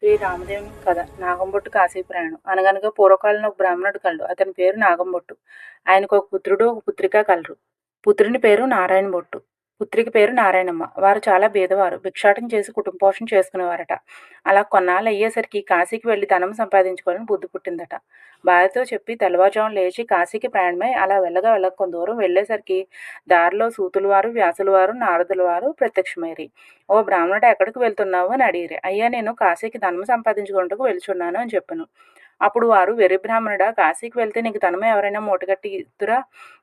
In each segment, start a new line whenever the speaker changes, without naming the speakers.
శ్రీ రామదేవుని కథ నాగంబొట్టు కాశీ ప్రయాణం. అనగనగా పూర్వకాలంలో ఒక బ్రాహ్మణుడు కలడు. అతని పేరు నాగంబొట్టు. ఆయనకు ఒక పుత్రుడు ఒక పుత్రిక కలరు. పుత్రుని పేరు నారాయణ బొట్టు, పుత్రిక పేరు నారాయణమ్మ. వారు చాలా బీదవారు. భిక్షాటన చేసి కుటుంబ పోషణ చేసుకునేవారట. అలా కొన్నాళ్ళు అయ్యేసరికి కాశీకి వెళ్లి ధనం సంపాదించుకోవాలని బుద్ధి పుట్టిందట. భార్యతో చెప్పి తెల్లవారుజామున లేచి కాశీకి ప్రయాణమై అలా వెళ్ళగా కొంత దూరం వెళ్ళేసరికి దారిలో సూతుల వారు, వ్యాసుల వారు, నారదుల వారు ప్రత్యక్షమైరి. ఓ బ్రాహ్మణుడు ఎక్కడికి వెళ్తున్నావు అని అడిగిరి. అయ్యా, నేను కాశీకి ధనం సంపాదించుకుంటూ వెళ్తున్నాను అని చెప్పాను. అప్పుడు వారు, వెర్రి బ్రాహ్మణుడా, కాశీకి వెళ్తే నీకు ధనం ఎవరైనా మూటగట్టి ఇద్దురా?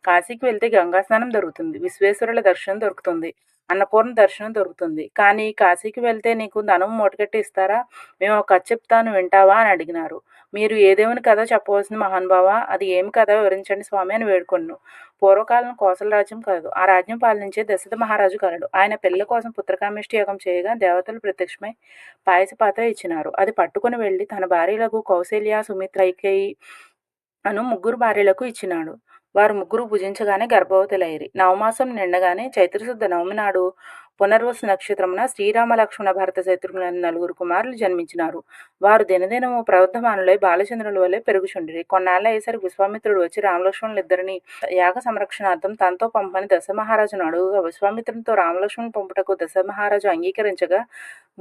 కాశీకి వెళ్తే గంగా స్నానం దొరుకుతుంది, విశ్వేశ్వరుల దర్శనం దొరుకుతుంది, అన్నపూర్ణ దర్శనం దొరుకుతుంది. కానీ కాశీకి వెళ్తే నీకు ధనం మూటగట్టి ఇస్తారా? మేము ఒక కథ చెప్తాను, వింటావా అని అడిగినారు. మీరు ఏ దేవుని కథ చెప్పవలసింది మహానుభావ, అది ఏమి కథ వివరించండి స్వామి అని వేడుకొన్ను. పూర్వకాలం కోసల రాజ్యం కలదు. ఆ రాజ్యం పాలించే దశరథ మహారాజు కలడు. ఆయన పిల్లల కోసం పుత్రకామేష్టి యాగం చేయగా దేవతలు ప్రత్యక్షమై పాయస పాత్ర ఇచ్చినారు. అది పట్టుకుని వెళ్ళి తన భార్యలకు కౌశల్య, సుమిత్ర, కైకేయి అను ముగ్గురు భార్యలకు ఇచ్చినాడు. వారు ముగ్గురు భుజించగానే గర్భవతులైరి. నవమాసం నిండగానే చైత్రశుద్ధ నవమి నాడు పునర్వసు నక్షత్రమున శ్రీరామ లక్ష్మణ భరత శత్రుఘ్నులైన నలుగురు కుమారులు జన్మించినారు. వారు దినదినము ప్రవర్ధమానులై బాలచంద్రుల వలె పెరుగుచుండిరి. కొన్నాళ్ళ అయ్యేసరికి విశ్వామిత్రుడు వచ్చి రామలక్ష్మణులిద్దరిని యాగ సంరక్షణార్థం తనతో పంపని దశమహారాజును అడుగుగా విశ్వామిత్రునితో రామలక్ష్మణ్ పంపుటకు దశమహారాజు అంగీకరించగా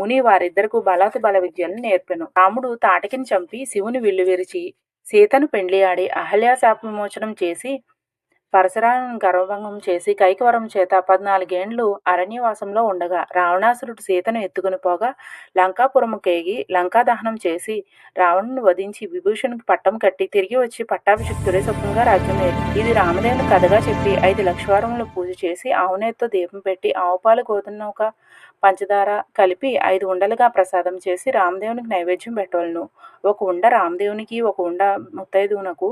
ముని వారిద్దరకు బలాతి బల విద్యలను నేర్పెను. రాముడు తాటకిని చంపి శివుని విల్లు విరిచి సీతను పెండ్లియాడి అహల్య శాప విమోచనం చేసి పరశురాముని గర్వభంగం చేసి కైకవరం చేత 14 ఏండ్లు అరణ్యవాసంలో ఉండగా రావణాసురుడు సీతను ఎత్తుకుని పోగా లంకాపురము కేగి లంకా దహనం చేసి రావణుని వధించి విభూషణునికి పట్టం కట్టి తిరిగి వచ్చి పట్టాభిషిక్తుడే సుఖంగా రాజ్యం ఏలినాడు. ఇది రామదేవుని కథగా చెప్పి 5 లక్షవారములు పూజ చేసి ఆవునేత్తో దీపం పెట్టి ఆవుపాలు గోధుమ పంచదార కలిపి 5 ఉండలుగా ప్రసాదం చేసి రామదేవునికి నైవేద్యం పెట్టవలను. ఒక ఉండ రామదేవునికి, ఒక ఉండ ముత్తైదువునకు,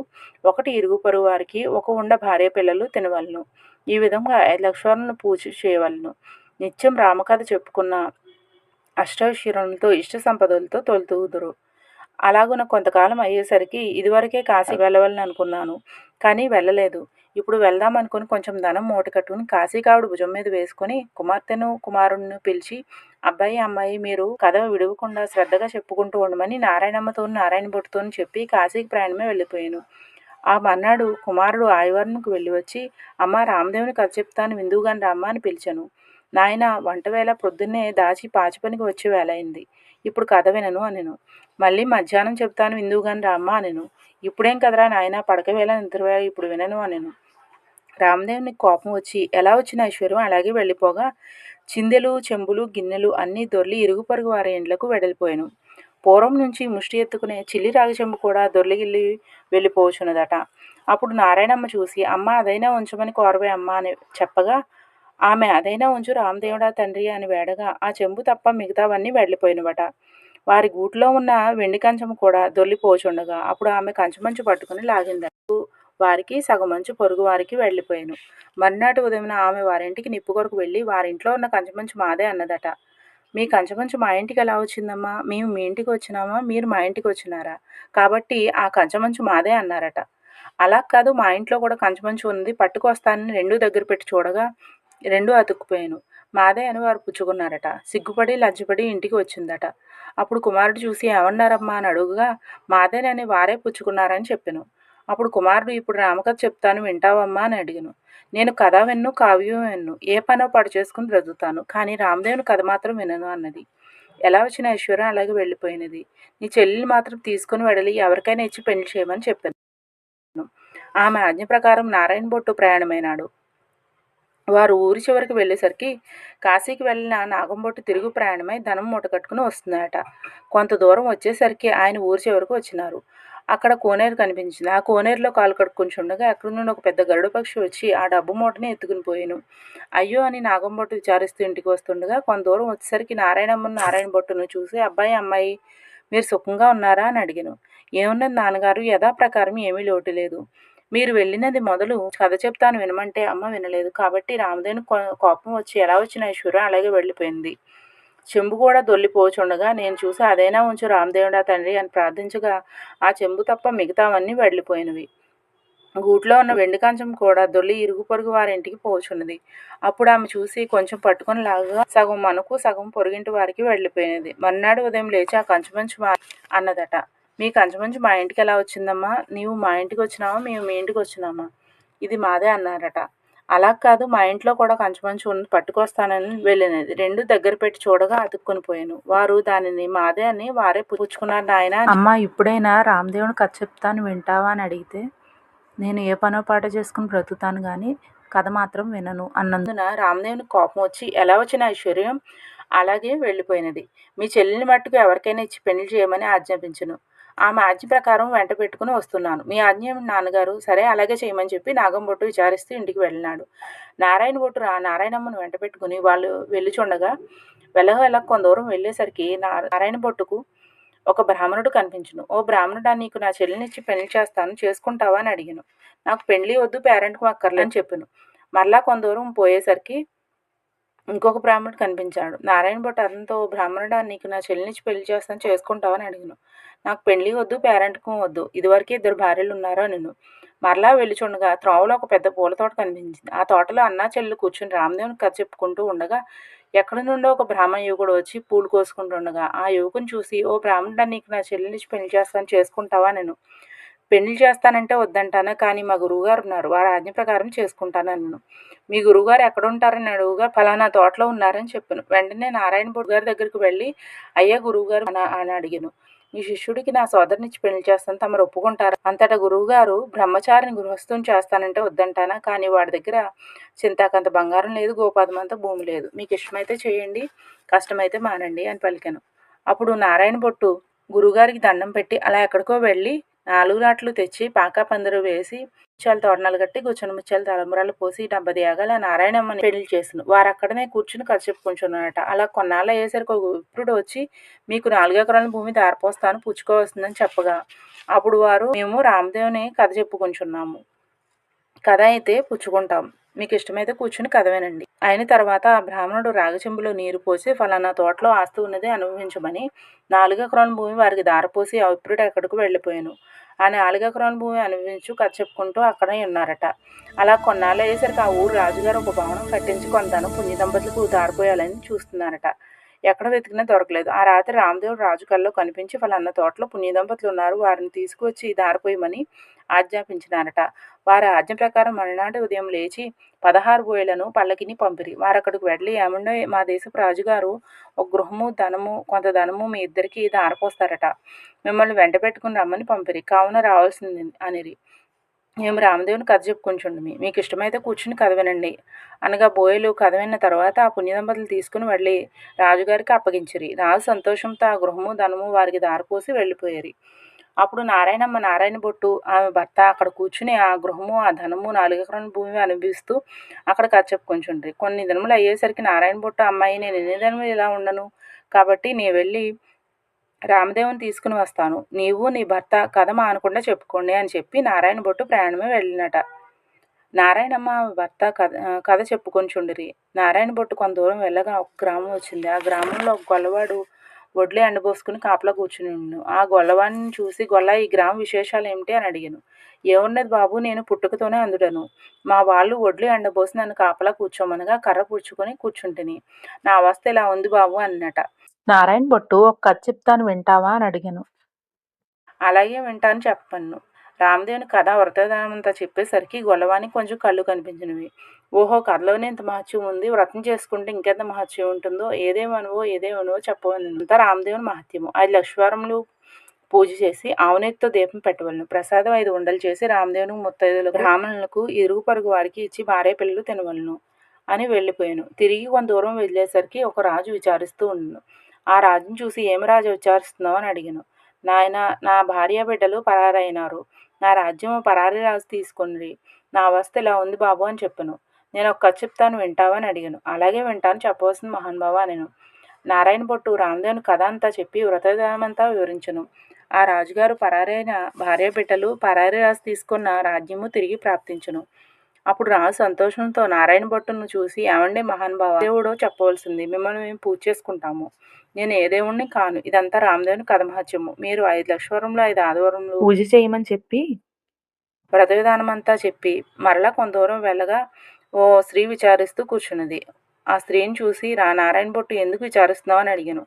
ఒకటి ఇరుగు పొరుగు వారికి, ఒక ఉండ భార్య పిల్లలు తినవలను. ఈ విధంగా 5 లక్షలను పూజ చేయవలను. నిత్యం రామకథ చెప్పుకున్న అష్టైశ్వర్యములతో ఇష్ట సంపదలతో తొలతూగుదురు. అలాగున కొంతకాలం అయ్యేసరికి ఇదివరకే కాశీ వెళ్ళవాలని అనుకున్నాను, కానీ వెళ్ళలేదు. ఇప్పుడు వెళ్దాం అనుకుని కొంచెం ధనం మూట కట్టుకుని కాశీకావుడు భుజం మీద వేసుకుని కుమార్తెను కుమారుడిని పిలిచి, అబ్బాయి అమ్మాయి మీరు కథ విడవకుండా శ్రద్ధగా చెప్పుకుంటూ ఉండమని నారాయణమ్మతో నారాయణ బొట్టుతో చెప్పి కాశీకి ప్రయాణమే వెళ్ళిపోయాను. ఆ మర్నాడు కుమారుడు ఆయవరంకు వెళ్ళి వచ్చి, అమ్మ రామదేవుని కథ చెప్తాను విందువుగాని రామ్మ అని పిలిచాను. నాయన వంటవేళ పొద్దున్నే దాచి పాచి పనికి వచ్చే వేళ అయింది. ఇప్పుడు కథ వినను అనెను. మళ్ళీ మధ్యాహ్నం చెప్తాను విందువుగాని రామ్మ అనెను. ఇప్పుడేం కదరా నాయన, పడకవేళ నిద్రవేళ, ఇప్పుడు వినను అనెను. రామదేవునికి కోపం వచ్చి ఎలా వచ్చిన ఐశ్వర్యం అలాగే వెళ్ళిపోగా చిందెలు, చెంబులు, గిన్నెలు అన్నీ దొర్లి ఇరుగు పొరుగు వారి ఇండ్లకు వెడలిపోయాను. పూర్వం నుంచి ముష్టి ఎత్తుకునే చిల్లి రాగి చెంబు కూడా దొర్లిగిల్లి వెళ్ళిపోవచ్చున్నదట. అప్పుడు నారాయణమ్మ చూసి, అమ్మ అదైనా ఉంచమని కోరవే అమ్మ అని చెప్పగా ఆమె అదైనా ఉంచు రామదేవుడా తండ్రి అని వేడగా ఆ చెంబు తప్ప మిగతావన్నీ వెళ్ళిపోయినవట. వారి గూట్లో ఉన్న వెండి కంచము కూడా దొర్లిపోచుండగా అప్పుడు ఆమె కంచమంచు పట్టుకుని లాగిందట. వారికి సగమంచు పొరుగు వారికి వెళ్ళిపోయాను. మర్నాటి ఉదయమున ఆమె వారింటికి నిప్పు కొరకు వెళ్ళి వారింట్లో ఉన్న కంచమంచు మాదే అన్నదట. మీ కంచమంచు మా ఇంటికి ఎలా వచ్చిందమ్మా? మేము మీ ఇంటికి వచ్చినామా, మీరు మా ఇంటికి వచ్చినారా? కాబట్టి ఆ కంచమంచు మాదే అన్నారట. అలా కాదు, మా ఇంట్లో కూడా కంచమంచు ఉంది, పట్టుకొస్తానని రెండూ దగ్గర పెట్టి చూడగా రెండూ అతుక్కుపోయాను. మాదే అని వారు పుచ్చుకున్నారట. సిగ్గుపడి లజ్జపడి ఇంటికి వచ్చిందట. అప్పుడు కుమారుడు చూసి ఏమన్నారమ్మా అని అడుగుగా మాదేనని వారే పుచ్చుకున్నారని చెప్పాను. అప్పుడు కుమారుడు, ఇప్పుడు రామకథ చెప్తాను వింటావమ్మా అని అడిగాను. నేను కథ విన్ను, కావ్యం విన్ను, ఏ పనో పడి చేసుకుని బ్రతుకుతాను, కానీ రామదేవుని కథ మాత్రం వినను అన్నది. ఎలా వచ్చిన ఐశ్వర్యం అలాగే వెళ్ళిపోయినది. నీ చెల్లెలు మాత్రం తీసుకుని వెడలి ఎవరికైనా ఇచ్చి పెళ్లి చేయమని చెప్పాను. ఆమె ఆజ్ఞ ప్రకారం నారాయణ బొట్టు ప్రయాణమైనాడు. వారు ఊరి చివరికి వెళ్ళేసరికి కాశీకి వెళ్ళిన నాగంబొట్టు తిరుగు ప్రయాణమై ధనం మూట కట్టుకుని వస్తుందట. కొంత దూరం వచ్చేసరికి ఆయన ఊరి చివరకు వచ్చినారు. అక్కడ కోనేరు కనిపించింది. ఆ కోనేరులో కాలు కడుక్కుంటుండగా అక్కడి నుండి ఒక పెద్ద గరుడ పక్షి వచ్చి ఆ డబ్బు మూటని ఎత్తుకుని పోయాను. అయ్యో అని నాగంబొట్టు విచారిస్తూ ఇంటికి వస్తుండగా కొంత దూరం వచ్చేసరికి నారాయణమ్మను నారాయణ బొట్టును చూసి, అబ్బాయి అమ్మాయి మీరు సుఖంగా ఉన్నారా అని అడిగాను. ఏమున్నది నాన్నగారు, యథాప్రకారం ఏమీ లోటు లేదు. మీరు వెళ్ళినది మొదలు కథ చెప్తాను వినమంటే అమ్మ వినలేదు. కాబట్టి రామదేవుని కోపం వచ్చి ఎలా వచ్చిన ఐశ్వర్యం అలాగే వెళ్ళిపోయింది. చెంబు కూడా దొల్లిపోచుండగా నేను చూసి అదైనా ఉంచు రామదేవుడా తండ్రి అని ప్రార్థించగా ఆ చెంబు తప్ప మిగతావన్నీ వెళ్ళిపోయినవి. గూట్లో ఉన్న వెండి కంచం కూడా దొర్లి ఇరుగు పొరుగు వారింటికి పోచున్నది. అప్పుడు ఆమె చూసి కొంచెం పట్టుకొని లాగగా సగం మనకు సగం పొరుగింటి వారికి వెళ్ళిపోయినది. మర్నాడు ఉదయం లేచి ఆ కంచుమంచు అన్నదట, మీ కంచుమంచు మా ఇంటికి ఎలా వచ్చిందమ్మా? నీవు మా ఇంటికి వచ్చినావా, మేము మీ ఇంటికి వచ్చినామా? ఇది మాదే అన్నారట. అలా కాదు, మా ఇంట్లో కూడా కంచుమంచు ఉంది, పట్టుకొస్తానని వెళ్ళినది. రెండు దగ్గర పెట్టి చూడగా అతుక్కొని పోయాను. వారు దానిని మాదే అని వారే పుచ్చుకున్నారు నాయన. అమ్మ, ఇప్పుడైనా రామదేవుని కథ చెప్తాను వింటావా అని అడిగితే, నేను ఏ పనో పాట చేసుకుని బ్రతుకుతాను కానీ కథ మాత్రం వినను అన్నందున రామదేవునికి కోపం వచ్చి, ఎలా వచ్చిన ఐశ్వర్యం అలాగే వెళ్ళిపోయినది. మీ చెల్లిని మట్టుకు ఎవరికైనా ఇచ్చి పెళ్లి చేయమని ఆజ్ఞాపించను. ఆమె ఆజ్ఞ ప్రకారం వెంట పెట్టుకుని వస్తున్నాను. మీ ఆజ్ఞ ఏమిటి నాన్నగారు? సరే, అలాగే చేయమని చెప్పి నాగంబొట్టు విచారిస్తూ ఇంటికి వెళ్ళినాడు. నారాయణ బొట్టు నారాయణమ్మను వెంట పెట్టుకుని వాళ్ళు వెళ్ళుచుండగా వెళ్ళ కొంత దూరం వెళ్ళేసరికి నారాయణ బొట్టుకు ఒక బ్రాహ్మణుడు కనిపించును. ఓ బ్రాహ్మణుడా, నీకు నా చెల్లినిచ్చి పెళ్లి చేస్తాను, చేసుకుంటావా అని అడిగాను. నాకు పెళ్లి వద్దు, పేరెంట్కు అక్కర్లే అని చెప్పాను. మరలా కొంత దూరం పోయేసరికి ఇంకొక బ్రాహ్మణుడు కనిపించాడు. నారాయణ భట్ అతనితో, బ్రాహ్మణుడా, నీకు నా చెల్లినిచ్చి పెళ్లి చేస్తాను, చేసుకుంటావని అడిగాను. నాకు పెళ్లి వద్దు, పేరెంట్కు వద్దు, ఇదివరకే 2 భార్యలు ఉన్నారు నేను. మరలా వెళ్ళుచుండగా త్రోవలో ఒక పెద్ద పూల తోట కనిపించింది. ఆ తోటలో అన్నా చెల్లెలు కూర్చుని రామదేవుని కథ చెప్పుకుంటూ ఉండగా ఎక్కడి నుండో ఒక బ్రాహ్మణ యువకుడు వచ్చి పూలు కోసుకుంటుండగా ఆ యువకుని చూసి, ఓ బ్రాహ్మణుడా, నీకు నా చెల్లినిచ్చి పెళ్లి చేస్తాను, చేసుకుంటావా నేను. పెళ్లి చేస్తానంటే వద్దంటానా, కానీ మా గురువుగారు ఉన్నారు, వారి ఆజ్ఞ ప్రకారం చేసుకుంటానన్నాను. మీ గురువుగారు ఎక్కడుంటారని అడుగుగా, ఫలానా తోటలో ఉన్నారని చెప్పాను. వెంటనే నారాయణ బొట్టు గారి దగ్గరికి వెళ్ళి, అయ్యా గురువుగారు అని అడిగాను, మీ శిష్యుడికి నా సోదరునిచ్చి పెళ్లి చేస్తాను, తమరు ఒప్పుకుంటారా? అంతటా గురువుగారు, బ్రహ్మచారిని గృహస్థుని చేస్తానంటే వద్దంటానా, కానీ వాడి దగ్గర చింతాకంత బంగారం లేదు, గోపాదమంత భూమి లేదు, మీకు ఇష్టమైతే చేయండి, కష్టమైతే మానండి అని పలికాను. అప్పుడు నారాయణ బొట్టు గురువుగారికి దండం పెట్టి అలా ఎక్కడికో వెళ్ళి 4 నాట్లు తెచ్చి పాకా పందిరు వేసి ముత్యాల తోరణాలు కట్టి గుచ్చని ముత్యాల తలంబరాలు పోసి 70 యాగాల నారాయణమ్మని పెళ్లి చేసిన వారు అక్కడనే కూర్చుని కథ చెప్పుకుంటున్నారట. అలా కొన్నాళ్ళు అయ్యేసరికి ఒక విప్రుడు వచ్చి, మీకు 4 ఎకరాల భూమి దారిపోస్తాను, పుచ్చుకోవస్తుందని చెప్పగా అప్పుడు వారు, మేము రామదేవుని కథ చెప్పుకుంటున్నాము, కథ అయితే పుచ్చుకుంటాం, మీకు ఇష్టమైతే కూర్చుని కథ వినండి. అయిన తర్వాత ఆ బ్రాహ్మణుడు రాగచెంబులో నీరు పోసి, ఫలానా తోటలో ఆస్తి ఉన్నది అనుభవించమని 4 ఎకరాల భూమి వారికి దారపోసి ఆ విప్రుడు ఎక్కడికి వెళ్ళిపోయాను. ఆ 4 ఎకరాల భూమి అనుభవించు కథ చెప్పుకుంటూ అక్కడే ఉన్నారట. అలా కొన్నాళ్ళు అయ్యేసరికి ఆ ఊరు రాజుగారు ఒక భవనం కట్టించి కొంతను పుణ్య దంపతులకు దారిపోయాలని చూస్తున్నారట. ఎక్కడ వెతికినా దొరకలేదు. ఆ రాత్రి రామదేవుడు రాజు కల్లో కనిపించి, ఫలానా తోటలో పుణ్య దంపతులు ఉన్నారు, వారిని తీసుకువచ్చి దారిపోయమని ఆజ్ఞాపించినారట. వారి ఆజ్ఞ ప్రకారం మరునాడు ఉదయం లేచి 16 బోయలను పల్లకిని పంపిరి. వారక్కడికి వెళ్ళి, ఏమండో, మా దేశపు రాజుగారు ఒక గృహము, కొంత ధనము మీ ఇద్దరికి దారపోస్తారట, మిమ్మల్ని వెంట పెట్టుకుని రమ్మని పంపిరి, కావున రావాల్సింది అనిరి. మేము రామదేవుని కథ చెప్పుకుంటుండమి, మీకు ఇష్టమైతే కూర్చుని కథ వినండి అనగా బోయలు కథ విన్న తర్వాత ఆ పుణ్యదంపతులు తీసుకుని వెళ్ళి రాజుగారికి అప్పగించిరి. రాజు సంతోషంతో ఆ గృహము, ధనము వారికి దారిపోసి వెళ్ళిపోయారు. అప్పుడు నారాయణ బొట్టు ఆమె భర్త అక్కడ కూర్చుని ఆ గృహము, ఆ ధనము, 4 ఎకరాల భూమి అనుభవిస్తూ అక్కడ కథ చెప్పుకుంటుండ్రి. కొన్ని దినములు అయ్యేసరికి నారాయణ బొట్టు, అమ్మాయి, నేను ఎన్ని దినములు ఇలా ఉండను, కాబట్టి నీ వెళ్ళి రామదేవుని తీసుకుని వస్తాను, నీవు నీ భర్త కథ మానకుండా చెప్పుకోండి అని చెప్పి నారాయణ బొట్టు ప్రయాణమే వెళ్ళినట. నారాయణమ్మ భర్త కథ చెప్పుకొంచుండిరి. నారాయణ బొట్టు కొంత దూరం వెళ్ళగా ఒక గ్రామం వచ్చింది. ఆ గ్రామంలో ఒక గొల్లవాడు వడ్లే ఎండబోసుకుని కాపలా కూర్చుని ఉండు. ఆ గొల్లవాడిని చూసి, గొల్ల, ఈ గ్రామ విశేషాలు ఏమిటి అని అడిగాను. ఏమున్నది బాబు, నేను పుట్టుకతోనే అందుడను. మా వాళ్ళు వడ్లు ఎండబోసి నన్ను కాపలా కూర్చోమనగా కర్ర పుచ్చుకొని కూర్చుంటిని. నా అవస్థ ఇలా ఉంది బాబు అన్నట. నారాయణ బొట్టు, ఒక కథ చెప్తాను వింటావా అని అడిగాను. అలాగే వింటాను, చెప్పను. రామదేవుని కథ వ్రతదానంతా చెప్పేసరికి గొల్లవానికి కొంచెం కళ్ళు కనిపించినవి. ఓహో, కథలోనే ఇంత మహత్యం ఉంది, వ్రతం చేసుకుంటే ఇంకెంత మహత్యం ఉంటుందో, ఏదేమనువో చెప్పవలను. అంతా రామదేవుని మహత్యము. 5 లక్షవారములు పూజ చేసి ఆవునేతితో దీపం పెట్టవలను. ప్రసాదం 5 ఉండలు చేసి రామదేవునికి, ముత్తైదులకు, బ్రాహ్మణులకు, ఇరుగు పరుగు వారికి ఇచ్చి భార్య పిల్లలు తినవలను అని వెళ్ళిపోయాను. తిరిగి కొంత దూరం వెళ్ళేసరికి ఒక రాజు విచారిస్తూ ఉండను. ఆ రాజుని చూసి, ఏమి రాజు విచారిస్తున్నావు అని అడిగాను. నాయన, నా భార్య బిడ్డలు పరారైనారు, నా రాజ్యము పరారి రాజు తీసుకుని, నా అవస్థ ఇలా ఉంది బాబు అని చెప్పాను. నేను ఒక కథ చెప్తాను వింటావా అని అడిగాను. అలాగే వింటాను, చెప్పవలసింది మహానుభావా నేను. నారాయణ బొట్టు రామదేవుని కథ అంతా చెప్పి వ్రతదానమంతా వివరించను. ఆ రాజుగారు పరారైన భార్య బిడ్డలు పరారి రాజు తీసుకున్న రాజ్యము తిరిగి ప్రాప్తించును. అప్పుడు రాజు సంతోషంతో నారాయణ భట్టును చూసి, ఏమండి మహానుభావ, దేవుడో చెప్పవలసింది, మిమ్మల్ని మేము పూజ చేసుకుంటాము, నేను ఏ దేవుణ్ణి కాను, ఇదంతా రామదేవుని కథ మహత్యము, మీరు 5 లక్షవరంలో 5 ఆదివారంలో పూజ చేయమని చెప్పి వ్రత విధానమంతా చెప్పి మరలా కొంత దూరం వెళ్ళగా ఓ స్త్రీ విచారిస్తూ కూర్చున్నది. ఆ స్త్రీని చూసి నారాయణ భట్టు ఎందుకు విచారిస్తున్నావు అని అడిగాను.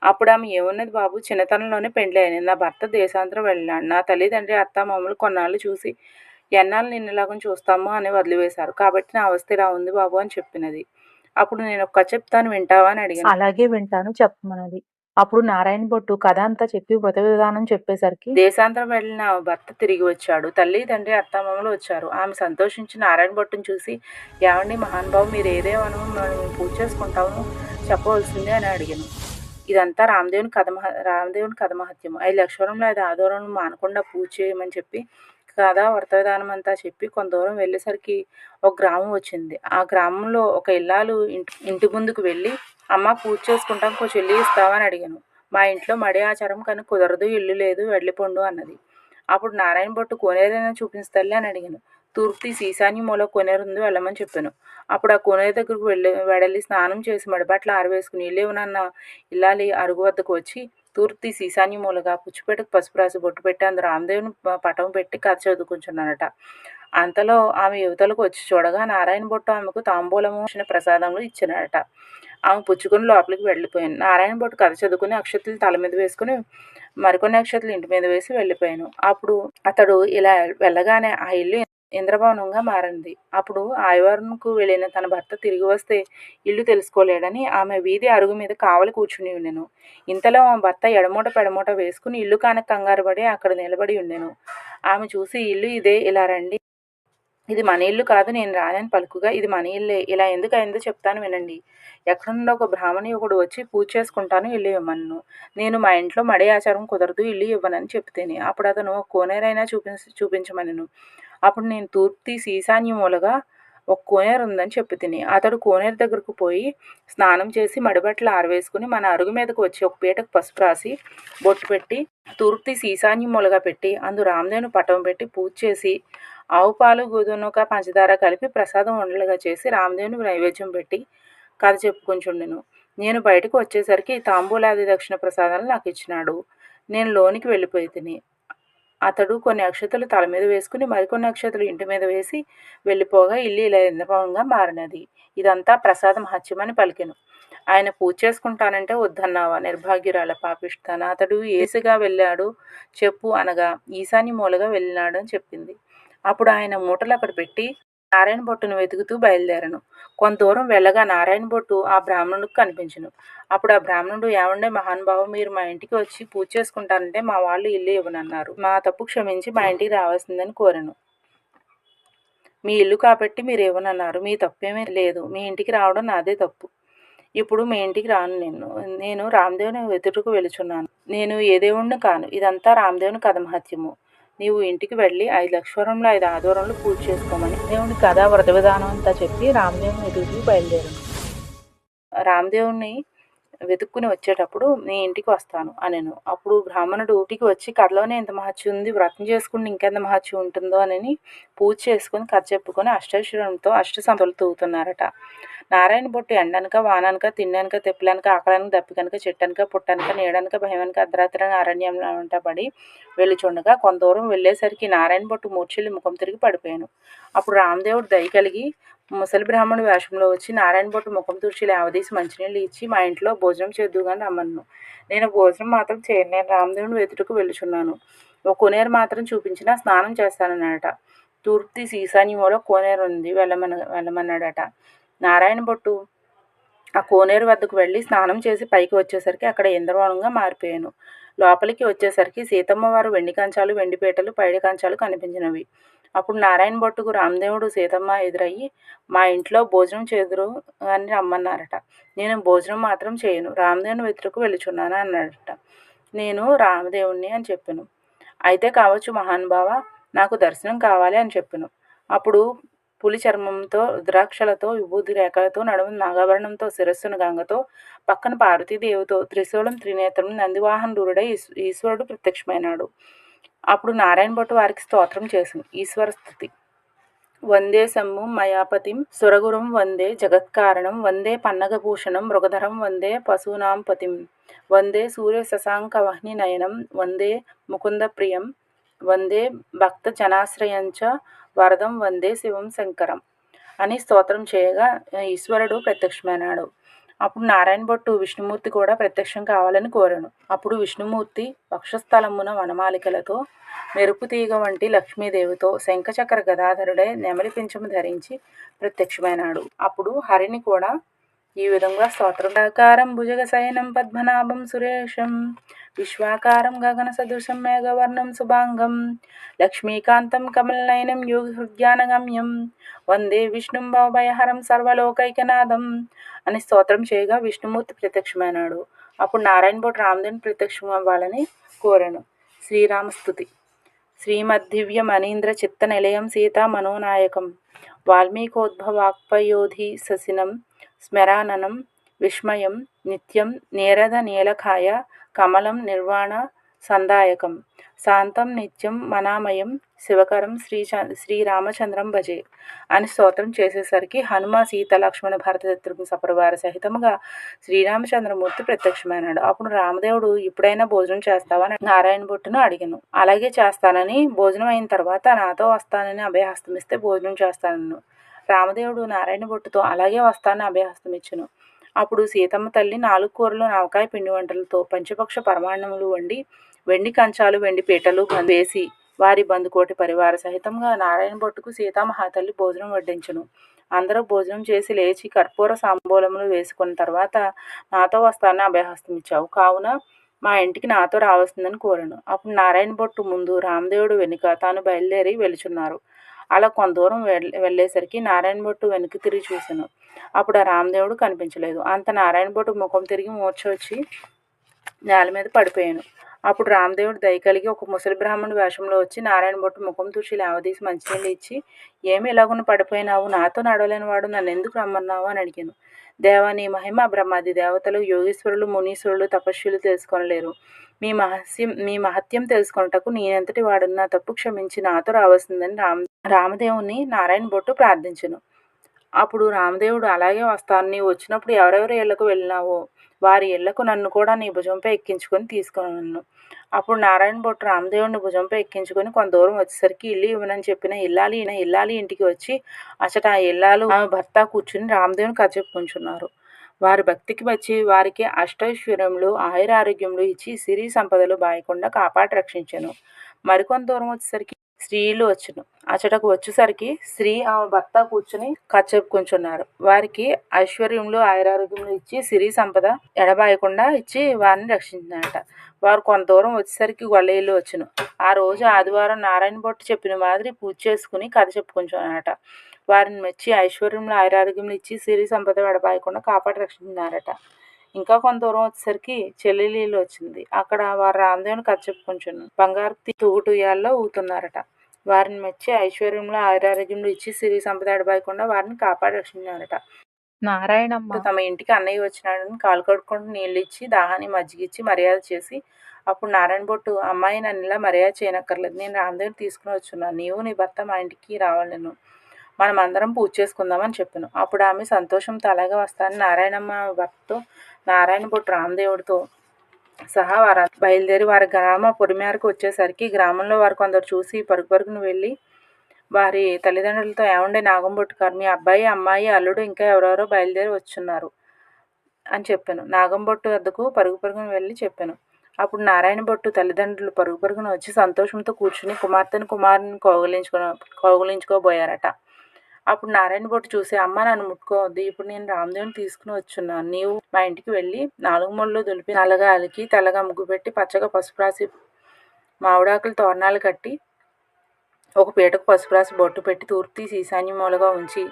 అప్పుడు ఆమె ఏమున్నది బాబు, చిన్నతనంలోనే పెండ్లయింది. నా భర్త దేశాంతరం వెళ్ళాడు. నా తల్లిదండ్రి అత్తామామలు కొన్నాళ్ళు చూసి ఎన్నాళ్ళు నిన్నిలాగని చూస్తాము అని వదిలివేశారు. కాబట్టి నా అవస్థ ఇలా ఉంది బాబు అని చెప్పినది. అప్పుడు నేను ఒక కథ చెప్తాను వింటావా అని అడిగాను.
అలాగే వింటాను చెప్పమన్నది. అప్పుడు నారాయణ భట్టు కథ అంతా చెప్పి వ్రత విధానం చెప్పేసరికి
దేశాంతరం వెళ్ళిన భర్త తిరిగి వచ్చాడు. తల్లి తండ్రి అత్తామామలు వచ్చారు. ఆమె సంతోషించి నారాయణ భట్టుని చూసి ఏమండి మహానుభావు, మీరు ఏదేమను మేము పూజ చేసుకుంటాము చెప్పవలసిందే అని అడిగాను. ఇదంతా రామదేవుని కథ మహత్యం. 5 లక్షవరంలో 5 ఆదివారంలో మానకుండా పూజ చేయమని చెప్పి కథ వ్రత విధానం అంతా చెప్పి కొంత దూరం వెళ్ళేసరికి ఒక గ్రామం వచ్చింది. ఆ గ్రామంలో ఒక ఇల్లాలు ఇంటి ముందుకు వెళ్ళి అమ్మ పూజ చేసుకుంటాం, కొంచెం ఇల్లు ఇస్తావా అని అడిగాను. మా ఇంట్లో మడి ఆచారం కానీ కుదరదు, ఇల్లు లేదు, వెళ్ళిపోండు అన్నది. అప్పుడు నారాయణ భట్టు కోనేరైనా చూపిస్తలే అని అడిగాను. తూర్పు ఈశాన్య మూల కోనేరు ఉంది, వెళ్ళమని చెప్పాను. అప్పుడు ఆ కోనేరు దగ్గరకు వెడలి స్నానం చేసి మడిబట్టలు ఆరవేసుకుని ఇల్లేవునన్న ఇల్లాలి అరుగు వద్దకు వచ్చి తూర్పు ఈశాన్య మూలగా పుచ్చిపేటకు పసుపు రాసి బొట్టు పెట్టి అందులో రామదేవుని పటం పెట్టి కథ చదువుకుంటున్నానట. అంతలో ఆమె యువతలకు వచ్చి చూడగా నారాయణ భట్టు ఆమెకు తాంబూలము ప్రసాదములు ఇచ్చినట. ఆమె పుచ్చుకొని లోపలికి వెళ్ళిపోయాను. నారాయణ భట్టు కథ చదువుకుని అక్షతలు తల మీద వేసుకుని మరికొన్ని అక్షతలు ఇంటి మీద వేసి వెళ్ళిపోయాను. అప్పుడు అతడు ఇలా వెళ్ళగానే ఆ ఇల్లు ఇంద్రభవనంగా మారింది. అప్పుడు ఆయవారంకు వెళ్ళిన తన భర్త తిరిగి వస్తే ఇల్లు తెలుసుకోలేడని ఆమె వీధి అరుగు మీద కావలి కూర్చుని ఉండెను. ఇంతలో ఆమె భర్త ఎడమూట పెడమూట వేసుకుని ఇల్లు కానక కంగారు పడి అక్కడ నిలబడి ఉండెను. ఆమె చూసి ఇల్లు ఇదే, ఇలా రండి, ఇది మన ఇల్లు కాదు, నేను రానని పలుకుగా ఇది మన ఇల్లే, ఇలా ఎందుకు అయిందో చెప్తాను వినండి. ఎక్కడుండో ఒక బ్రాహ్మణీయుడు వచ్చి పూజ చేసుకుంటాను, ఇల్లు ఇవ్వమన్ను. నేను మా ఇంట్లో మడి ఆచారం కుదరదు, ఇల్లు ఇవ్వనని చెప్తేనే. అప్పుడు అతను కోనేరైనా చూపించమనెను. అప్పుడు నేను తూర్పు తీసి ఈశాన్య మూలగా ఒక కోనేరు ఉందని చెప్పి తిని అతడు కోనేరు దగ్గరకు పోయి స్నానం చేసి మడిబట్టలు ఆరవేసుకుని మన అరుగు మీదకు వచ్చి ఒక పీటకు పసుపు రాసి బొట్టు పెట్టి తూర్పు తీసి ఈశాన్య మూలగా పెట్టి అందు రామదేవుని పటం పెట్టి పూజ చేసి ఆవు పాలు గోధుమక పంచదార కలిపి ప్రసాదం ఉండలుగా చేసి రామదేవుని నైవేద్యం పెట్టి కథ చెప్పుకుంటుండెను. నేను బయటకు వచ్చేసరికి తాంబూలాది దక్షిణ ప్రసాదాలు నాకు ఇచ్చినాడు. నేను లోనికి వెళ్ళిపోయి తిని అతడు కొన్ని అక్షతలు తల మీద వేసుకుని మరికొన్ని అక్షతలు ఇంటి మీద వేసి వెళ్ళిపోగా ఇల్లు ఇలా ఇంద్రభవనంగా మారినది. ఇదంతా ప్రసాద మహత్యమని పలికెను. ఆయన పూజ చేసుకుంటానంటే వద్దన్నావా నిర్భాగ్యురాల పాపిష్టాన, అతడు ఏసుగా వెళ్ళాడు చెప్పు అనగా ఈశాన్య మూలగా వెళ్ళినాడు అని చెప్పింది. అప్పుడు ఆయన మూటలు అక్కడ పెట్టి నారాయణ భట్టును వెతుకుతూ బయలుదేరను. కొంత దూరం వెళ్ళగా నారాయణ భట్టు ఆ బ్రాహ్మణుడికి కనిపించను. అప్పుడు ఆ బ్రాహ్మణుడు, ఏమండే మహానుభావం, మీరు మా ఇంటికి వచ్చి పూజ చేసుకుంటారంటే మా వాళ్ళు ఇల్లు ఇవ్వనన్నారు. మా తప్పు క్షమించి మా ఇంటికి రావాల్సిందని కోరాను. మీ ఇల్లు కాబట్టి మీరు ఇవ్వనన్నారు. మీ తప్పేమీ లేదు. మీ ఇంటికి రావడం నాదే తప్పు. ఇప్పుడు మీ ఇంటికి రాను. నేను రామదేవుని వెతుటకు వెళుచున్నాను. నేను ఏ దేవుణ్ణి కాను. ఇదంతా రామదేవుని కథ మహత్యము. నీవు ఇంటికి వెళ్ళి 5 లక్షవరంలో 5 ఆదివారంలో పూజ చేసుకోమని దేవుని కథ వ్రత విధానం అంతా చెప్పి రామదేవుని వెతుకు బయలుదేరాను. రామదేవుని వెతుక్కుని వచ్చేటప్పుడు నీ ఇంటికి వస్తాను అనెను. అప్పుడు బ్రాహ్మణుడు ఇంటికి వచ్చి కథలోనే ఎంత మహత్యం ఉంది, వ్రతం చేసుకుని ఇంకెంత మహత్యం ఉంటుందో అని పూజ చేసుకుని కథ చెప్పుకొని అష్టైశ్వర్యంతో అష్టసంపదలు తూగుతున్నారట. నారాయణ భట్టు ఎండనక వాననక తిండనక తెప్పులనక ఆకలనక దప్పికనక చెట్టనక పుట్టనక నీడనక భయమనక అర్ధరాత్రి అరణ్యంలో వెంట పడి వెళ్ళుచుండగా కొంత దూరం వెళ్ళేసరికి నారాయణ భట్టు మూర్ఛిల్లి ముఖం తిరిగి పడిపోయాను. అప్పుడు రామదేవుడు దయ కలిగి ముసలి బ్రాహ్మణుడు వేషంలో వచ్చి నారాయణ భట్టు ముఖం తుడిచి లేవదీసి మంచినీళ్ళు ఇచ్చి మా ఇంట్లో భోజనం చేద్దుగాని రమ్మను. నేను భోజనం మాత్రం చేయను. నేను రామదేవుని వెతుటకు వెళ్ళుచున్నాను. ఒక కోనేరు మాత్రం చూపించినా స్నానం చేస్తానన్నాడట. తూర్పు తీసి ఈశాన్యంలో కోనేరు ఉంది, వెళ్ళమన్నాడట. నారాయణ భట్టు ఆ కోనేరు వద్దకు వెళ్ళి స్నానం చేసి పైకి వచ్చేసరికి అక్కడ ఇంద్రవనంగా మారిపోయాను. లోపలికి వచ్చేసరికి సీతమ్మ వారు వెండి కంచాలు, వెండిపేటలు, పైడి కంచాలు కనిపించినవి. అప్పుడు నారాయణ భట్టుకు రామదేవుడు సీతమ్మ ఎదురయ్యి మా ఇంట్లో భోజనం చేదురు అని రమ్మన్నారట. నేను భోజనం మాత్రం చేయను, రామదేవుని వెతుటకు వెళ్ళుచున్నాను అన్నాడట. నేను రామదేవుణ్ణి అని చెప్పాను. అయితే కావచ్చు మహానుభావ, నాకు దర్శనం కావాలి అని చెప్పాను. అప్పుడు పులి చర్మంతో, రుద్రాక్షలతో, విభూతి రేఖలతో, నడుము నాగాభరణంతో, శిరస్సును గంగతో, పక్కన పార్వతీదేవితో, త్రిశూలం త్రినేత్రం నందివాహనుడై ఈశ్వరుడు ప్రత్యక్షమైనాడు. అప్పుడు నారాయణ భట్టు వారికి స్తోత్రం చేసింది. ఈశ్వర స్థుతి. వందే శంభుం మయాపతిం సురగురుం వందే జగత్కారణం వందే పన్నగభూషణం మృగధరం వందే పశూనాం పతిం వందే సూర్య శశాంక వహ్ని నయనం వందే ముకుంద ప్రియం వందే భక్త జనాశ్రయంచ వరదం వందే శివం శంకరం అని స్తోత్రం చేయగా ఈశ్వరుడు ప్రత్యక్షమైనాడు. అప్పుడు నారాయణ భట్టు విష్ణుమూర్తి కూడా ప్రత్యక్షం కావాలని కోరాను. అప్పుడు విష్ణుమూర్తి వక్షస్థలమున వనమాలికలతో మెరుపు తీగ వంటి లక్ష్మీదేవితో శంఖచక్ర గదాధరుడే నెమలి పింఛము ధరించి ప్రత్యక్షమైనాడు. అప్పుడు హరిని కూడా ఈ విధంగా స్తోత్రం భుజగ శయనం పద్మనాభం సురేశం విశ్వాకారం గగన సదృశం మేఘవర్ణం శుభాంగం లక్ష్మీకాంతం కమలనయనం యోగి హృద్యానగమ్యం వందే విష్ణుం భవభయహరం సర్వలోకైకనాథం అని స్తోత్రం చేయగా విష్ణుమూర్తి ప్రత్యక్షమైనాడు. అప్పుడు నారాయణ భట్ రామదేవుని ప్రత్యక్షం అవ్వాలని కోరాను. శ్రీరామస్తుతి. శ్రీమద్దివ్య మనీంద్ర చిత్త నిలయం సీతా మనోనాయకం వాల్మీకోద్భవాక్పయోధి ససినం స్మరాననం విస్మయం నిత్యం నీరద నీలకాయ కమలం నిర్వాణ సందాయకం శాంతం నిత్యం మనామయం శివకరం శ్రీరామచంద్రం భజే అని స్తోత్రం చేసేసరికి హనుమ సీత లక్ష్మణ భరత శత్రుఘ్న సపరివార సహితముగా శ్రీరామచంద్రమూర్తి ప్రత్యక్షమైనాడు. అప్పుడు రామదేవుడు ఇప్పుడైనా భోజనం చేస్తావా అని నారాయణ భట్టును అడిగాను. అలాగే చేస్తానని, భోజనం అయిన తర్వాత నాతో వస్తానని అభయహస్తం ఇస్తే భోజనం చేస్తానను. రామదేవుడు నారాయణ భట్టుతో అలాగే వస్తానని అభయహస్తం ఇచ్చును. అప్పుడు సీతమ్మ తల్లి 4 కూరలు నవకాయ పిండి వంటలతో పంచపక్ష పరమాన్నములు వండి వెండి కంచాలు వెండి పీటలు వేసి వారి బంధుకోటి పరివార సహితంగా నారాయణ భట్టుకు సీతామహాతల్లి భోజనం వడ్డించును. అందరూ భోజనం చేసి లేచి కర్పూర సాంబూలములు వేసుకున్న తర్వాత నాతో వస్తానని అభయహస్తం ఇచ్చావు, కావున మా ఇంటికి నాతో రావాల్సిందని కోరాను. అప్పుడు నారాయణ భట్టు ముందు, రామదేవుడు వెనుక తాను బయలుదేరి వెళుచున్నారు. అలా కొంత దూరం వెళ్ళేసరికి నారాయణ భట్టు వెనక్కి తిరిగి చూశాను. అప్పుడు ఆ రామదేవుడు కనిపించలేదు. అంత నారాయణ భట్టు ముఖం తిరిగి మూర్ఛ వచ్చి నేల మీద పడిపోయాను. అప్పుడు రామదేవుడు దయ కలిగి ఒక ముసలి బ్రాహ్మణుడి వేషంలో వచ్చి నారాయణ భట్టు ముఖం తుడిచి లేవదీసి మంచినీళ్ళు ఇచ్చి, ఏమి ఇలాగున్న పడిపోయినావు, నాతో నడవలేని వాడు నన్ను ఎందుకు రమ్మన్నావు అని అడిగాను. దేవా, నీ మహిమ బ్రహ్మాది దేవతలు, యోగీశ్వరులు, మునీశ్వరులు, తపస్సులు తెలుసుకొనలేరు. మీ మహత్యం తెలుసుకొనుటకు నేనెంతటి వాడున్నా తప్పు క్షమించి నాతో రావాల్సిందని రామదేవుని నారాయణ భట్టు ప్రార్థించెను. అప్పుడు రామదేవుడు, అలాగే వస్తాను, నీవు వచ్చినప్పుడు ఎవరెవరి ఇళ్లకు వెళ్ళినావో వారి ఇళ్లకు నన్ను కూడా నీ భుజంపై ఎక్కించుకొని తీసుకున్నాను. అప్పుడు నారాయణ భట్టు రామదేవుడిని భుజంపై ఎక్కించుకొని కొంత దూరం వచ్చేసరికి ఇల్లు ఇవ్వనని చెప్పిన ఇల్లాలి ఇంటికి వచ్చి అచట ఆ ఇల్లాలు ఆమె భర్త కూర్చుని రామదేవుని కథ చెప్పుకుంటున్నారు. వారి భక్తికి వచ్చి వారికి అష్టైశ్వర్యములు ఆయురారోగ్యములు ఇచ్చి సిరి సంపదలు బాయకుండా కాపాడి రక్షించెను. మరికొంత దూరం వచ్చేసరికి స్త్రీలు వచ్చును. అచటకు వచ్చేసరికి స్త్రీ ఆమె భర్త కూర్చుని కథ చెప్పుకుంటున్నారు. వారికి ఐశ్వర్యములు ఆయురారోగ్యములు ఇచ్చి సిరి సంపద ఎడబాయకుండా ఇచ్చి వారిని రక్షించినట. వారు కొంత దూరం వచ్చేసరికి గొల్లయిల్లు వచ్చును. ఆ రోజు ఆదివారం నారాయణ భట్టు చెప్పిన మాదిరి పూజ చేసుకుని కథ చెప్పుకుంటున్నారట. వారిని మెచ్చి ఐశ్వర్యములు ఆయురారోగ్యములు ఇచ్చి సిరి సంపద ఎడబాయకుండా కాపాడి రక్షించినారట. ఇంకా కొంత దూరం వచ్చేసరికి చెల్లెలీలు వచ్చింది. అక్కడ వారు రామదేవుని కథ చెప్పుకుంటున్నారు. బంగారు తూగుటుయాల్లో ఊగుతున్నారట. వారిని మెచ్చి ఐశ్వర్యంలో ఆయురారోగ్యములు ఇచ్చి సిరి సంపద ఎడబాయకుండా వారిని కాపాడి రక్షించారట.
నారాయణమ్మ
తమ ఇంటికి అన్నయ్య వచ్చినాడని కాలు కడుక్కుంటూ నీళ్ళు ఇచ్చి దాహాన్ని మజ్జిగిచ్చి మర్యాద చేసి, అప్పుడు నారాయణ భట్టు, అమ్మాయి నన్ను ఇలా మర్యాద చేయనక్కర్లేదు, నేను రామదేవుని తీసుకుని వచ్చున్నాను, నీవు నీ భర్త మా ఇంటికి రావాలను, మనం అందరం పూజ చేసుకుందామని చెప్పాను. అప్పుడు ఆమె సంతోషంతో అలాగే వస్తానని నారాయణమ్మ భర్తతో నారాయణ భట్టు రామదేవుడితో సహా వారు బయలుదేరి వారి గ్రామ పొడిమేరకు వచ్చేసరికి గ్రామంలో వారు కొందరు చూసి పరుగును వెళ్ళి వారి తల్లిదండ్రులతో, ఏమండే నాగంభట్టు గారు, మీ అబ్బాయి అమ్మాయి అల్లుడు ఇంకా ఎవరెవరో బయలుదేరి వచ్చున్నారు అని చెప్పాను. నాగంభట్టు వద్దకు పరుగును వెళ్ళి చెప్పాను. అప్పుడు నారాయణ భట్టు తల్లిదండ్రులు పరుగున వచ్చి సంతోషంతో కూర్చుని కుమారుని కౌగులించుకోబోయారట. అప్పుడు నారాయణ భట్టు చూసి, అమ్మ నన్ను ముట్టుకోవద్దు, ఇప్పుడు నేను రామదేవుని తీసుకుని వచ్చున్నాను, నీవు మా ఇంటికి వెళ్ళి 4 ముళ్ళు దులిపి నల్లగాలికి తెల్లగా ముగ్గు పెట్టి పచ్చగా పసుపు రాసి మామిడాకులు తోరణాలు కట్టి ఒక పీటకు పసుపు రాసి బొట్టు పెట్టి తూర్పు తీసి ఈశాన్య మూలగా ఉంచి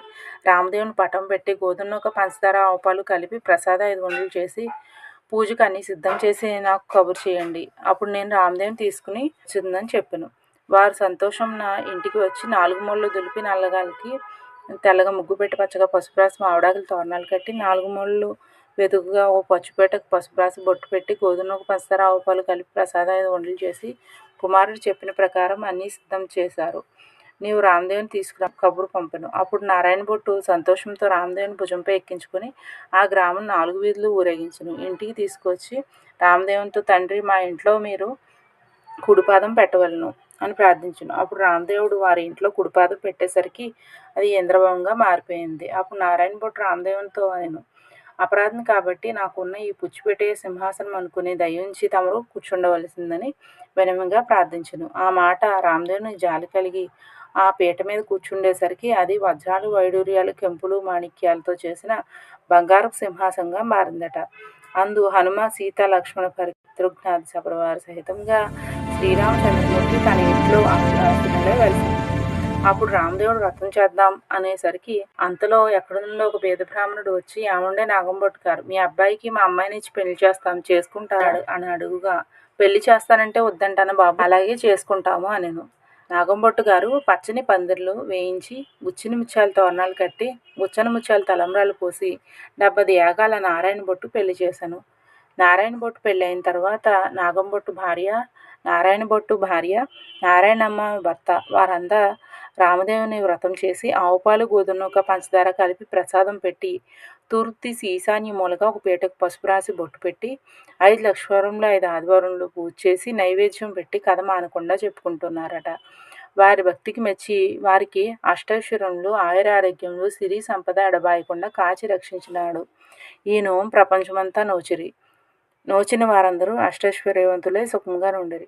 రామదేవుని పటం పెట్టి గోధుమ పంచదార ఆవుపాలు కలిపి ప్రసాద 5 వంటలు చేసి పూజకు అన్నీ సిద్ధం చేసి నాకు కబురు చేయండి, అప్పుడు నేను రామదేవుని తీసుకుని వచ్చిందని చెప్పాను. వారు సంతోషం నా ఇంటికి వచ్చి 4 ముళ్ళు దులిపి నల్లగాలికి తెల్లగా ముగ్గు పెట్టి పచ్చగా పసుపు రాసి మామిడాకులు తోరణాలు కట్టి 4 ముళ్ళు వెతుకుగా ఓ పచ్చుపేటకు పసుపు రాసి బొట్టు పెట్టి గోధుమ పంచదార ఆవుపాలు కలిపి ప్రసాద 5 వంటలు చేసి కుమారుడు చెప్పిన ప్రకారం అన్నీ సిద్ధం చేశారు. నీవు రామదేవుని తీసుకురా కబురు పంపను. అప్పుడు నారాయణ భట్టు సంతోషంతో రామదేవుని భుజంపై ఎక్కించుకుని ఆ గ్రామం 4 వీధులు ఊరేగించును. ఇంటికి తీసుకొచ్చి రామదేవునితో, తండ్రి, మా ఇంట్లో మీరు కుడిపాదం పెట్టవలను, అని ప్రార్థించాను. అప్పుడు రామదేవుడు వారి ఇంట్లో కుడిపాదం పెట్టేసరికి అది ఇంద్రభవనంగా మారిపోయింది. అప్పుడు నారాయణ భట్టు రామదేవునితో నేను అపరాధం కాబట్టి నాకున్న ఈ పుచ్చిపెట్టే సింహాసనం అనుకుని దయించి తమరు కూర్చుండవలసిందని వినయంగా ప్రార్థించను. ఆ మాట రామదేవుని జాలి కలిగి ఆ పీట మీద కూర్చుండేసరికి అది వజ్రాలు వైడూర్యాలు కెంపులు మాణిక్యాలతో చేసిన బంగారపు సింహాసనంగా మారిందట. అందు హనుమ సీత లక్ష్మణ పరితృజ్ఞాది సపరివార సహితంగా శ్రీరామచంద్రమూర్తి తన ఇంట్లో ఆసనాలే వెలిసింది. అప్పుడు రామదేవుడు వ్రతం చేద్దాం అనేసరికి అంతలో ఎక్కడుందో ఒక పేద బ్రాహ్మణుడు వచ్చి ఏమండే నాగంభట్టు గారు, మీ అబ్బాయికి మా అమ్మాయిని ఇచ్చి పెళ్లి చేస్తాం, చేసుకుంటాడు అని అడుగుగా, పెళ్లి చేస్తానంటే వద్దంటాను బాబు, అలాగే చేసుకుంటాము అనెను. నాగంభట్టు గారు పచ్చని పందిర్లు వేయించి గుచ్చిన ముత్యాల తోరణాలు కట్టి గుచ్చని ముత్యాల తలంబ్రాలు పోసి 70 యాగాల నారాయణ భట్టు పెళ్లి చేశాను. నారాయణ భట్టు పెళ్ళి అయిన తర్వాత నాగంభట్టు భార్య, నారాయణ భట్టు భార్య, నారాయణమ్మ భర్త వారంతా రామదేవుని వ్రతం చేసి ఆవుపాలు గోధుమనూక పంచదార కలిపి ప్రసాదం పెట్టి తూర్పు తీసి ఈశాన్య మూలగా ఒక పీటకు పసుపు రాసి బొట్టు పెట్టి 5 లక్షవారంలో 5 ఆదివారంలో పూజ చేసి నైవేద్యం పెట్టి కథ మానకుండా చెప్పుకుంటున్నారట. వారి భక్తికి మెచ్చి వారికి అష్టైశ్వర్యములు ఆయురారోగ్యములు సిరి సంపద ఎడబాయకుండా కాచి రక్షించినాడు. ఈ నోము ప్రపంచమంతా నోచిన వారందరూ అష్టైశ్వర్యవంతులై సుఖంగా ఉండేది.